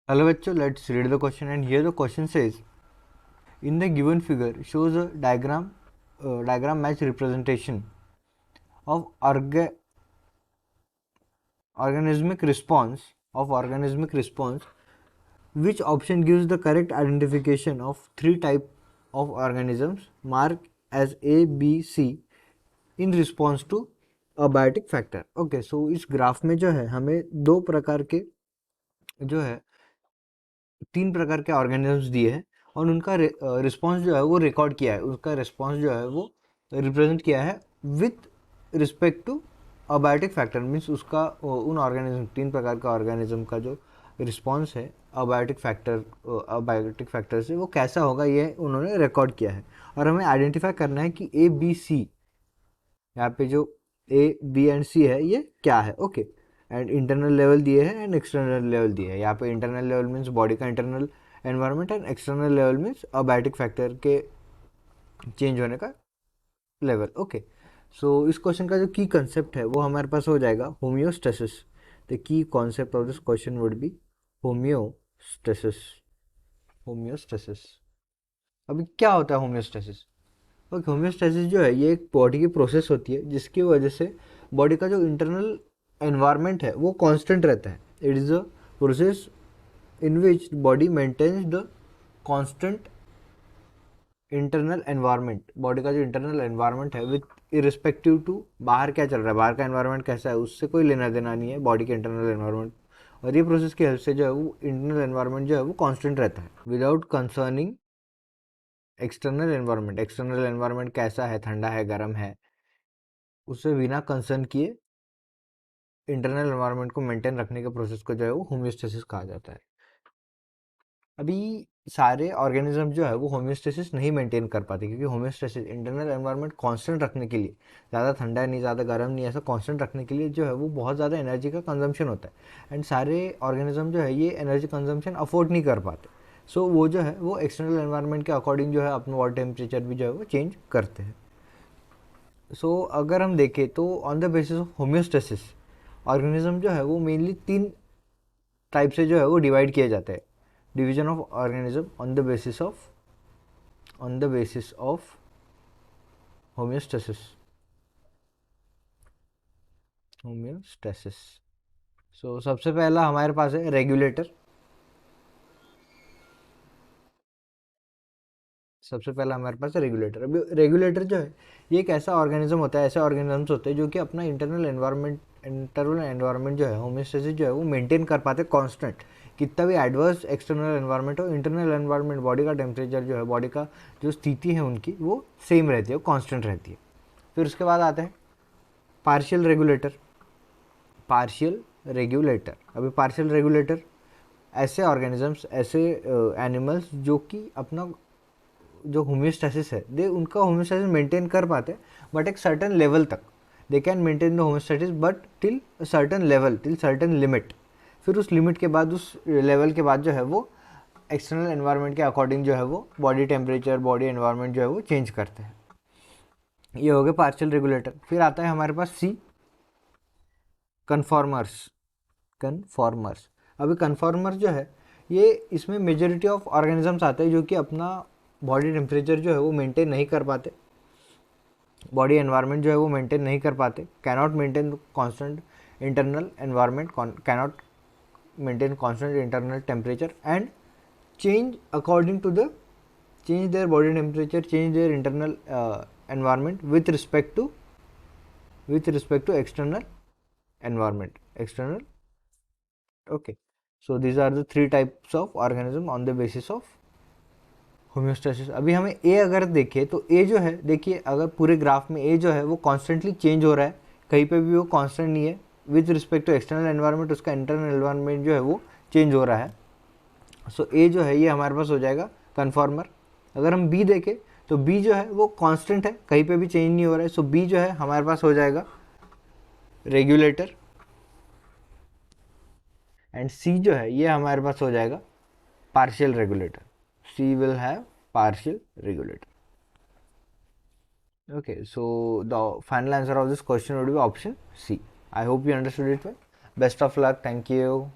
Hello bachcho, let's read the question. And here the question says, in the given figure shows a diagram match representation of organismic response. Which option gives the correct identification of three type of organisms marked as A, B, C in response to abiotic factor? Okay, so इस graph में जो है हमें दो प्रकार के जो है तीन प्रकार के ऑर्गेनिजम्स दिए हैं और उनका रिस्पांस जो है वो रिकॉर्ड किया है, उसका रिस्पांस जो है वो रिप्रेजेंट किया है with respect to abiotic factor. Means उसका उन ऑर्गेनिज्म तीन प्रकार का ऑर्गेनिज्म का जो रिस्पांस है अबायोटिक फैक्टर से वो कैसा होगा, ये उन्होंने रिकॉर्ड किया है। और हमें आइडेंटिफाई करना है कि ए बी सी, यहाँ पे जो ए बी एंड सी है ये क्या है। ओके, एंड इंटरनल लेवल दिए हैं एंड एक्सटर्नल लेवल दिए हैं। यहाँ पे इंटरनल लेवल मीन्स बॉडी का internal environment and external level means abiotic factor के चेंज होने का लेवल। ओके, सो इस क्वेश्चन का जो की कंसेप्ट है वो हमारे पास हो जाएगा homeostasis. The key concept of this question would be homeostasis. Homeostasis, अभी क्या होता है होम्योस्टेसिस? ओके, होम्योस्टेसिस जो है ये एक बॉडी की प्रोसेस होती है जिसकी वजह से बॉडी का जो इंटरनल एनवायरनमेंट है वो कांस्टेंट रहता है। It is a process in which body maintains the constant internal environment. Body का जो इंटरनल एनवायरनमेंट है विथ इरिस्पेक्टिव टू बाहर क्या चल रहा है, बाहर का एनवायरनमेंट कैसा है, उससे कोई लेना देना नहीं है बॉडी के इंटरनल एनवायरनमेंट। और ये प्रोसेस की हेल्प से जो है वो इंटरनल एनवायरनमेंट जो है वो कांस्टेंट रहता है without concerning external environment. External environment कैसा है, ठंडा है, गर्म है, उससे बिना कंसर्न किए इंटरनल एनवायरनमेंट को मेंटेन रखने के प्रोसेस को जो है वो होम्योस्टेसिस कहा जाता है। अभी सारे ऑर्गेनिज्म जो है वो होम्योस्टेसिस नहीं मेंटेन कर पाते क्योंकि होम्योस्टेसिस इंटरनल एनवायरनमेंट कांस्टेंट रखने के लिए, ज़्यादा ठंडा नहीं ज़्यादा गर्म नहीं, ऐसा कांस्टेंट रखने के लिए जो है वो बहुत ज़्यादा एनर्जी का कंजम्पशन होता है। एंड सारे ऑर्गेनिज्म जो है ये एनर्जी कंजम्पशन अफोर्ड नहीं कर पाते। सो वो जो है वो एक्सटर्नल एनवायरनमेंट के अकॉर्डिंग जो है अपना बॉडी टेम्परेचर भी जो है वो चेंज करते हैं। सो अगर हम देखें तो on the basis of homeostasis organism जो है वो मेनली तीन टाइप से जो है वो डिवाइड किए जाते हैं। Division of organism on the basis of homeostasis. Homeostasis, so सबसे पहला हमारे पास है रेगुलेटर। सबसे पहला हमारे पास है रेगुलेटर। अभी रेगुलेटर जो है ये एक ऐसा ऑर्गेनिज्म होता है, ऐसे ऑर्गेनिजम्स होते हैं जो कि अपना इंटरनल एनवायरनमेंट जो है होम्योस्टेसिस जो है वो मेंटेन कर पाते कांस्टेंट। कितना भी एडवर्स एक्सटर्नल एनवायरनमेंट हो, इंटरनल एनवायरनमेंट बॉडी का टेम्परेचर जो है, बॉडी का जो स्थिति है उनकी वो सेम रहती है, वो कांस्टेंट रहती है। फिर उसके बाद आते हैं पार्शियल रेगुलेटर। पार्शियल रेगुलेटर, अभी पार्शियल रेगुलेटर ऐसे ऑर्गेनिजम्स, ऐसे एनिमल्स जो कि अपना जो होम्योस्टेसिस है दे उनका होम्योस्टेसिस मेंटेन कर पाते बट एक सर्टन लेवल तक। They can maintain the homeostasis but till certain level, till certain limit. फिर उस लिमिट के बाद, उस लेवल के बाद जो है वो एक्सटर्नल एनवायरनमेंट के अकॉर्डिंग जो है वो बॉडी टेम्परेचर, बॉडी एनवायरनमेंट जो है वो चेंज करते हैं। ये हो गए पार्शियल रेगुलेटर। फिर आता है हमारे पास सी, कन्फॉर्मर्स। कन्फॉर्मर्स, अभी कन्फॉर्मर जो है ये इसमें मेजोरिटी ऑफ ऑर्गेनिजम्स आते हैं जो कि अपना बॉडी टेम्परेचर जो है वो मेंटेन नहीं कर पाते, बॉडी एनवायरनमेंट जो है वो मेंटेन नहीं कर पाते, cannot maintain constant internal environment, cannot maintain constant internal temperature and change according to the change their body temperature, change their internal environment with respect to external environment, external. Okay, so these are the three types of organism on the basis of homeostasis. अभी हमें ए अगर देखें तो ए जो है, देखिए अगर पूरे ग्राफ में ए जो है वो कॉन्स्टेंटली चेंज हो रहा है, कहीं पे भी वो कांस्टेंट नहीं है with respect to external environment, उसका इंटरनल एनवायरनमेंट जो है वो चेंज हो रहा है। सो ए जो है ये हमारे पास हो जाएगा कन्फॉर्मर। अगर हम बी देखें तो बी जो है वो कांस्टेंट है, कहीं पे भी चेंज नहीं हो रहा है। सो बी जो है हमारे पास हो जाएगा रेगुलेटर। एंड सी जो है ये हमारे पास हो जाएगा partial regulator. She will have partial regulator. Okay, so the final answer of this question would be option C. I hope you understood it well. Best of luck. Thank you.